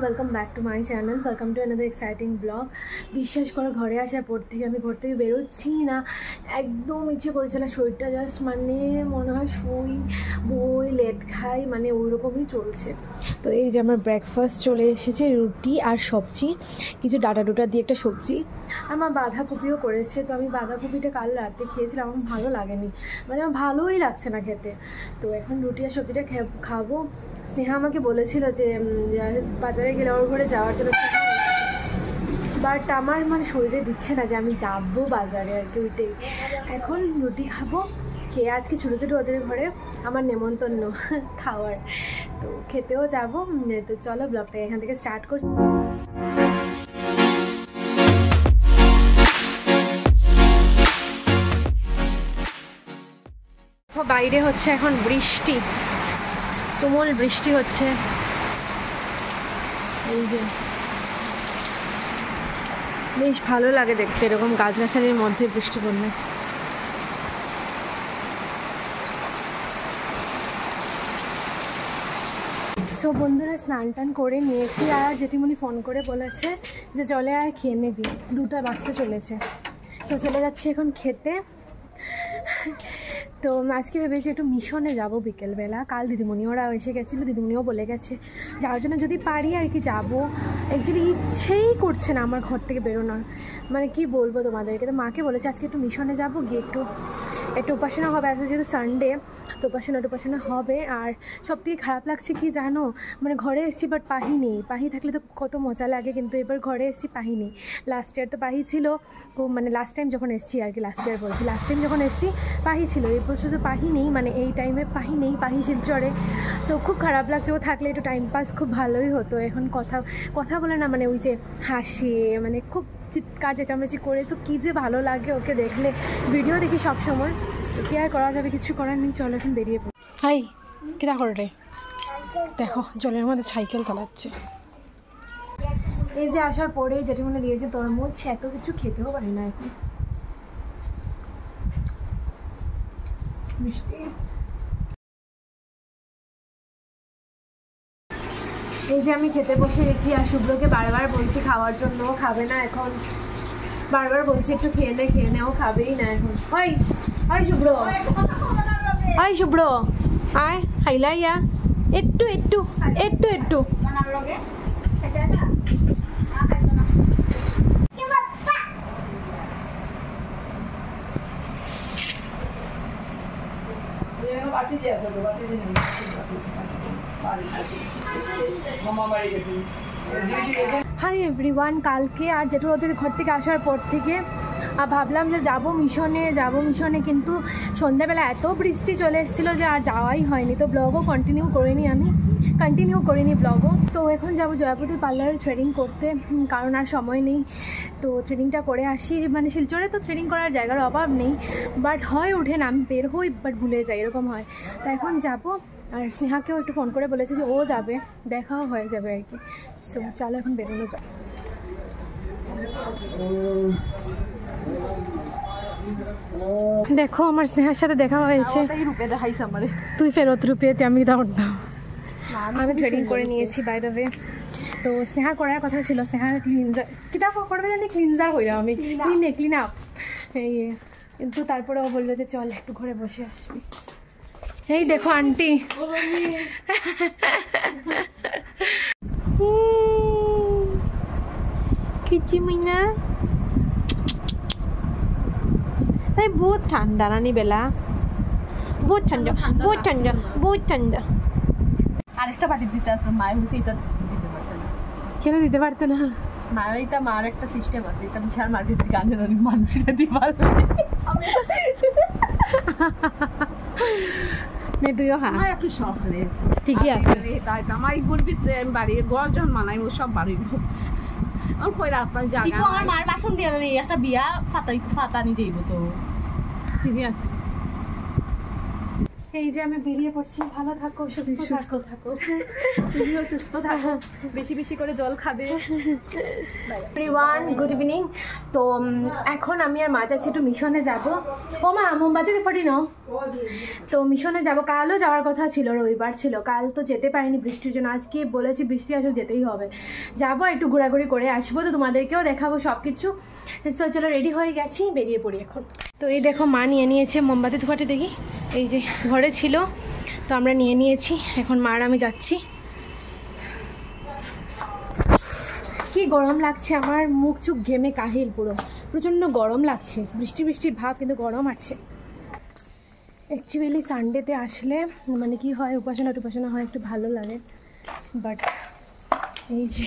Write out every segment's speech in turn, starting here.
Welcome back to my channel welcome to another exciting blog. विश्वास करो घरे आसार पर थेके आमी घर थेके बेरोচ্ছি ना एकदम इच्छे करेছে না শরীরটা জাস্ট মানে মনে হয় শুই বই লেট খাই মানে ওই রকমই চলছে। তো এই যে আমার ব্রেকফাস্ট চলে এসেছে, রুটি আর সবজি, কিছু ডাটা ডুটা দিয়ে একটা সবজি, আমার বাঁধাকপিও করেছে। তো আমি বাঁধাকপিটা কাল রাতে খেয়েছিলাম, আমার ভালো লাগেনি, মানে আমার ভালোই লাগছে না খেতে। তো এখন রুটি আর সবজিটা খাবো। স্নেহা আমাকে বলেছিল যে বাজারে গেলে ওর ঘরে যাওয়ার জন্য, বাট আমার মানে শরীরে দিচ্ছে না যে আমি যাবো বাজারে আর কি। ওইটাই এখন রুটি খাবো, খেয়ে আজকে ছোটো ছোটো ওদের ঘরে আমার নেমন্তন্ন খাওয়ার, তো খেতেও যাবো। তো চলো ব্লগটা এখান থেকে স্টার্ট করছি। বাইরে হচ্ছে এখন বৃষ্টি, তুমুল বৃষ্টি হচ্ছে। এই যে বেশ ভালো লাগে দেখতে এরকম গাছগাছালির মধ্যে বৃষ্টি পড়লে। সো বন্ধুরা স্নান টান করে নিয়েছি, আর জেঠিমণি ফোন করে বলেছে যে চলে আয় খেয়ে নেবি, 2টা বাজতে চলেছে। তো চলে যাচ্ছি এখন খেতে। তো আজকে ভেবেছি একটু মিশনে যাব বিকেলবেলা, কাল দিদিমণি ওরা এসে গেছিলো, দিদিমণিও বলে গেছে যাওয়ার জন্য, যদি পারি আর কি যাবো। অ্যাকচুয়ালি ইচ্ছেই করছে না আমার ঘর থেকে বেরোনোর, মানে কি বলবো তোমাদেরকে। তো মাকে বলেছে আজকে একটু মিশনে যাবো, গিয়ে একটু উপাসনা হবে, আজকে যেহেতু সানডে, তো উপাসনা হবে। আর সব থেকে খারাপ লাগছে কি জানো, মানে ঘরে এসেছি বাট পাহি নেই। পাহি থাকলে তো কত মজা লাগে, কিন্তু এবার ঘরে এসেছি পাহি নেই। লাস্ট ইয়ার তো পাহি ছিল, মানে লাস্ট টাইম যখন এসেছি আর কি, লাস্ট ইয়ার বলছি, লাস্ট টাইম যখন এসেছি পাহি ছিল, এই বছর তো পাহি নেই, মানে এই টাইমে পাহি নেই, পাহি শিলচরে। তো খুব খারাপ লাগছে, ও থাকলে একটু টাইম পাস খুব ভালোই হতো। এখন কথা বলে না, মানে ওই যে হাসে, মানে খুব চিৎকার চেঁচামেচি করে, তো কী যে ভালো লাগে ওকে দেখলে। ভিডিও দেখি সব সময়, তো কি আর করা যাবে, কিছু করার নেই। চলো এখন বেরিয়ে পড়ি। হাই কিরা করে রে, দেখো জলের মধ্যে সাইকেল চালাচ্ছে। এই যে আসার পরে জেঠিমণি দিয়েছে তরমুজ, এত কিছু খেতেও পারি না এখন, মিষ্টি। এই যে আমি খেতে বসে গেছি, আর শুভ্রকে বারবার বলছি খাওয়ার জন্য, খাবে না এখন, বারবার বলছি একটু খেয়ে নে, ও খাবেই না এখন। হয় শুভ্র, হয় শুভ্র, আয় খাইলা ইয়া, একটু একটু একটু একটু। হাই এভরিওয়ান, কালকে আর যেটু ওদের ঘর থেকে আসার পর থেকে ভাবলাম যে যাবো মিশনে, কিন্তু সন্ধ্যাবেলা এত বৃষ্টি চলে এসেছিলো যে আর যাওয়াই হয়নি। তো ব্লগও কন্টিনিউ করিনি ব্লগও। তো এখন যাবো জয়াপতির পার্লারে থ্রেডিং করতে, কারণ আর সময় নেই। তো থ্রেডিংটা করে আসি, মানে শিলচরে তো থ্রেডিং করার জায়গার অভাব নেই, বাট হয় ওঠে না, আমি বের হই বাট ভুলে যাই, এরকম হয়। তো এখন যাবো, আর স্নেহাকেও একটু ফোন করে বলেছে যে ও যাবে, দেখাও হয়ে যাবে আর কি। সো চলো এখন বেরোনো যাক। দেখো আমার স্নেহার সাথে দেখা হয়েছে, তুই ফেরত রুপিয়েতে আমি দৌড়তাম। আমি ট্রেডিং করে নিয়েছি বাই দ্য ওয়ে। তো স্নেহা করার কথা ছিল, স্নেহা ক্লিনজার কিতাব করবে জানি, ক্লিনজার হইলাম আমি, ক্লিন আপ এই, কিন্তু তারপরে ও বললো যে চল একটু ঘরে বসে আসবি। এই দেখো আন্টি, কিচি মিনা তাই বহুত ঠান্ডা রানি বেলা, বহুত ঠান্ডা। আরেকটা বাটি দিতে আসছে মায়ের হচ্ছে, এটা দিতে পারতেন না। কেন দিতে পারতো না? মায়ের এটা মার একটা সিস্টেম আছে, এটা বিশাল মার্কেট থেকে আনলে অনেক মানুষরা দিতে পারবে। তুইও হ্যাঁ আমার একটু শখ রে, ঠিকই আছে। তাই আমার এই গুড় ভিতরে আমি বাড়ি ঘর যখন মানাই ও সব বাড়ি আমার কই রাত জায়গা। আমার মার বাসন দিয়ে একটা বিয়া ফাতানি যাইব, তো দিদি আছে। এই যে আমি বেরিয়ে পড়ছি, ভালো থাকো, সুস্থ থাকো, তুমিও সুস্থ থাকো, বেশি বেশি করে জল খাবে। Everyone, good evening. তো এখন আমি আর মা যাচ্ছি একটু মিশনে যাব। ও মা, মোমবাতি ফটি নাও। তো মিশনে যাব, কালও যাওয়ার কথা ছিল, রবিবার ছিল, কাল তো যেতে পারিনি বৃষ্টির জন্য। আজকে বলেছি বৃষ্টি আসলে যেতেই হবে, যাবো একটু ঘোরাঘুরি করে আসবো, তো তোমাদেরকেও দেখাবো সব কিছু। সো চলো, রেডি হয়ে গেছি, বেরিয়ে পড়ি এখন। তো এই দেখো মা নিয়ে নিয়েছে মোমবাতি ধোয়াটি, দেখি এই যে ঘরে ছিল, তো আমরা নিয়ে নিয়েছি। এখন মা আর আমি যাচ্ছি। কি গরম লাগছে, আমার মুখ চুখ ঘেমে কাহিল, পুরো প্রচণ্ড গরম লাগছে, বৃষ্টি বৃষ্টির ভাব, কিন্তু গরম আছে। অ্যাকচুয়ালি সানডেতে আসলে মানে কি হয়, উপাসনা হয়, একটু ভালো লাগে, বাট এই যে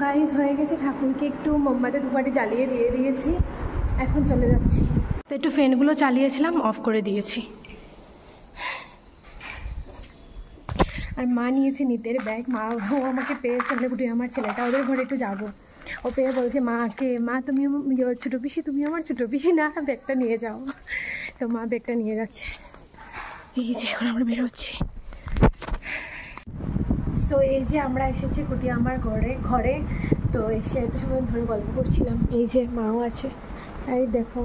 গাইজ হয়ে গেছে, ঠাকুরকে একটু মোমবাতি ধূপকাঠি জ্বালিয়ে দিয়ে দিয়েছি, এখন চলে যাচ্ছি। তো একটু ফ্যানগুলো চালিয়েছিলাম, অফ করে দিয়েছি। আর মা নিয়েছে নিতের ব্যাগ, মা ও আমাকে পেয়েছে, মানে গুটি আমার ছেলেটা, ওদের ঘরে একটু যাবো, ও পেয়ে বলছে মাকে, মা তুমি ছোটো পিসি, তুমি আমার ছোটো পিসি না, ব্যাগটা নিয়ে যাও। তো মা ব্যাগটা নিয়ে যাচ্ছে। এই যে এখন আমরা বেরোচ্ছি। তো এই যে আমরা এসেছি কুটি আমার ঘরে, তো এসে একটু সময় ধরে গল্প করছিলাম। এই যে মাও আছে, এই দেখো,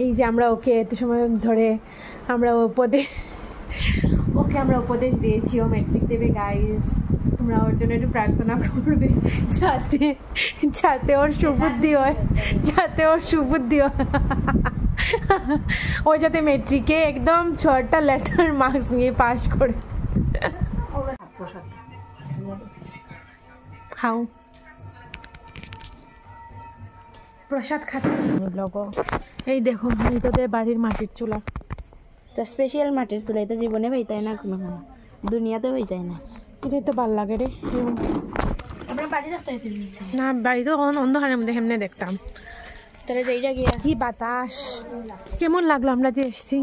এই যে আমরা ওকে এত সময় ধরে আমরা ওকে আমরা উপদেশ দিয়েছি, ও মেট্রিক দেবে গাইজ, তোমরা ওর জন্য একটু প্রার্থনা করবে, যাতে ওর সুবুদ্ধি হয়, ও যাতে মেট্রিকে একদম 6টা লেটার মার্কস নিয়ে পাস করে। খাও, প্রসাদ খাচ্ছি। এই দেখো, তোদের বাড়ির মাটির চুলা, তা স্পেশাল মাটির চুলা, এটা জীবনে হইতাই না, কোনো দুনিয়াতে হইতাই না। এটাই তো ভাল লাগে রে। আপনার বাড়ি রাস্তা না, বাড়ি তো অন্ধকারের মধ্যে কেমনে দেখতাম। তাহলে যাইটা গিয়া কি বাতাস, কেমন লাগলো আমরা যে এসেছি,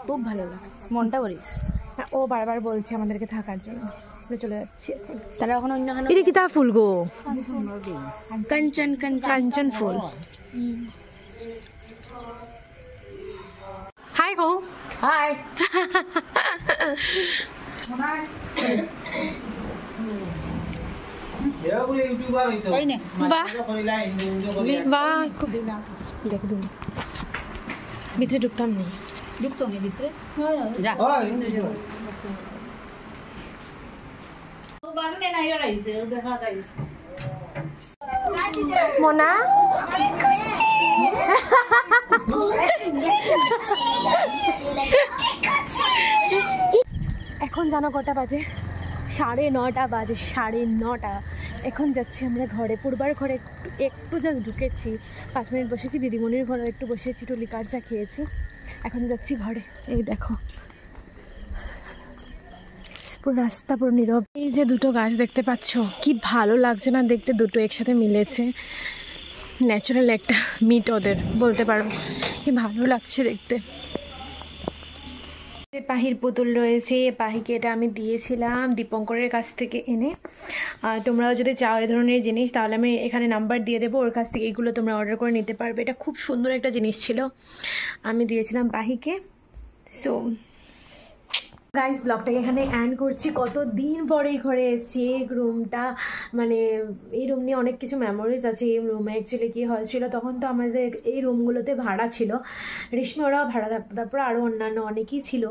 খুব ভালো লাগে, মনটা ভরেছে। ও বারবার বলছে আমাদেরকে থাকার জন্য, চলে যাচ্ছি। তারা এখন অন্য এটা কি তা ফুল গো, কাঞ্চন ফুল। হাই গো, হাই। ভিতরে ঢুকতাম নেই, ভিতরে মোনা এখন জানো কটা বাজে? 9:30 বাজে, 9:30। এখন যাচ্ছি আমরা ঘরে, পূর্বার ঘরে একটু জাস্ট ঢুকেছি, 5 মিনিট বসেছি, দিদিমণির ঘরে একটু বসেছি, একটু লিকার চা খেয়েছি, এখন যাচ্ছি ঘরে। এই দেখো পুরো রাস্তা পুরো নীরব। এই যে দুটো গাছ দেখতে পাচ্ছ, কি ভালো লাগছে না দেখতে, দুটো একসাথে মিলেছে, ন্যাচারাল একটা মিট ওদের বলতে পারো, কি ভালো লাগছে দেখতে। পাহির পুতুল রয়েছে, পাহিকে এটা আমি দিয়েছিলাম দীপঙ্করের কাছ থেকে এনে। তোমরাও যদি চাও এই ধরনের জিনিস, তাহলে আমি এখানে নাম্বার দিয়ে দেবো, ওর কাছ থেকে এইগুলো তোমরা অর্ডার করে নিতে পারবে। এটা খুব সুন্দর একটা জিনিস ছিল, আমি দিয়েছিলাম পাহিকে। সো গাইস ব্লগটাকে এখানে এন্ড করছি। কত দিন পরে এই ঘরে এসেছি। এই রুমটা মানে এই রুম নিয়ে অনেক কিছু মেমোরিজ আছে। এই রুমে অ্যাকচুয়ালি কী হয়েছিল, তখন তো আমাদের এই রুমগুলোতে ভাড়া ছিল, রেশমি ওরাও ভাড়া থাকতো, তারপরে আরও অন্যান্য অনেকেই ছিল।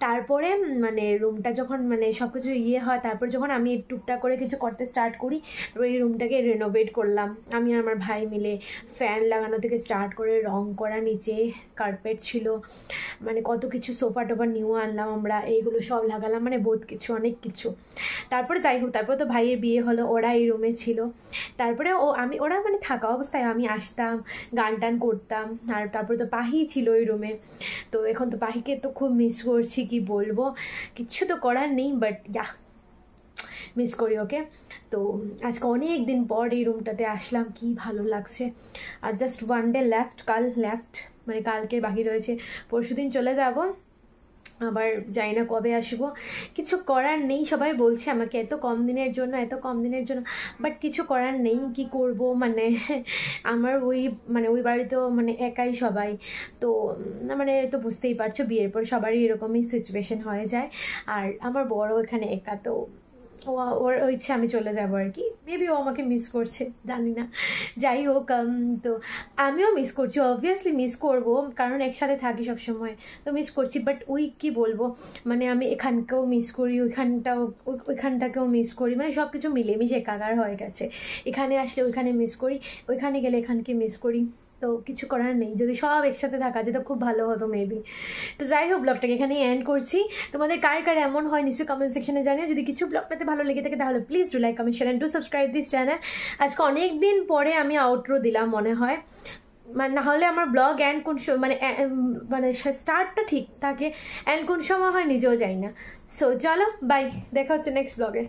তারপরে মানে রুমটা যখন মানে সব কিছু হয়, তারপর যখন আমি টুকটাক করে কিছু করতে স্টার্ট করি, তারপর এই রুমটাকে রেনোভেট করলাম আমি আর আমার ভাই মিলে। ফ্যান লাগানো থেকে স্টার্ট করে রং করা, নিচে কার্পেট ছিল, মানে কত কিছু সোফা টোফা নিউ আনলাম আমরা, এইগুলো সব লাগালাম, মানে বহুত কিছু, অনেক কিছু। তারপরে যাই হোক, তারপরে তো ভাইয়ের বিয়ে হলো, ওরা এই রুমে ছিল। তারপরে ওরা মানে থাকা অবস্থায় আমি আসতাম, গান টান করতাম। আর তারপরে তো পাহি ছিল ওই রুমে। তো এখন তো পাহিকে তো খুব মিস করছি, কি বলবো, কিচ্ছু তো করার নেই, বাট মিস করি ওকে। তো আজকে অনেক দিন পর এই রুমটাতে আসলাম, কি ভালো লাগছে। আর জাস্ট ওয়ান ডে লেফট, কাল লেফট, মানে কালকে বাকি রয়েছে, পরশুদিন চলে যাব। আবার জানি না কবে আসবো, কিছু করার নেই। সবাই বলছে আমাকে এত কম দিনের জন্য, এত কম দিনের জন্য, বাট কিছু করার নেই, কি করব। মানে আমার ওই বাড়িতেও মানে একাই সবাই তো, মানে তো বুঝতেই পারছো বিয়ের পর সবারই এরকমই সিচুয়েশন হয়ে যায়। আর আমার বড় এখানে একা, তো ওর ইচ্ছে আমি চলে যাবো আর কি। মেবি ও আমাকে মিস করছে, জানি না। যাই হোক, তো আমিও মিস করছি, অবভিয়াসলি মিস করব, কারণ একসাথে থাকি সবসময়, তো মিস করছি। বাট কি বলবো, মানে আমি এখানকেও মিস করি, ওইখানটাকেও মিস করি, মানে সব কিছু মিলেমিশে একাকার হয়ে গেছে। এখানে আসলে ওইখানে মিস করি, ওইখানে গেলে এখানকে মিস করি। তো কিছু করার নেই, যদি সব একসাথে থাকা যেত খুব ভালো হতো মেবি। তো যাই হোক, ব্লগটাকে এখানেই এন্ড করছি। তোমাদের কার কার এমন হয় নিশ্চয়ই কমেন্ট সেকশনে জানিয়ে। যদি কিছু ব্লগটাতে ভালো লেগে থাকে তাহলে please do like, comment, share and do subscribe this channel. আজকে অনেক দিন পরে আমি আউটরো দিলাম মনে হয়, মানে না হলে আমার ব্লগ এন্ড কোন মানে স্টার্টটা ঠিক থাকে, এন্ড কোন সময় হয় নিজেও জানি না। সো চলো বাই, দেখা হচ্ছে নেক্সট ব্লগে।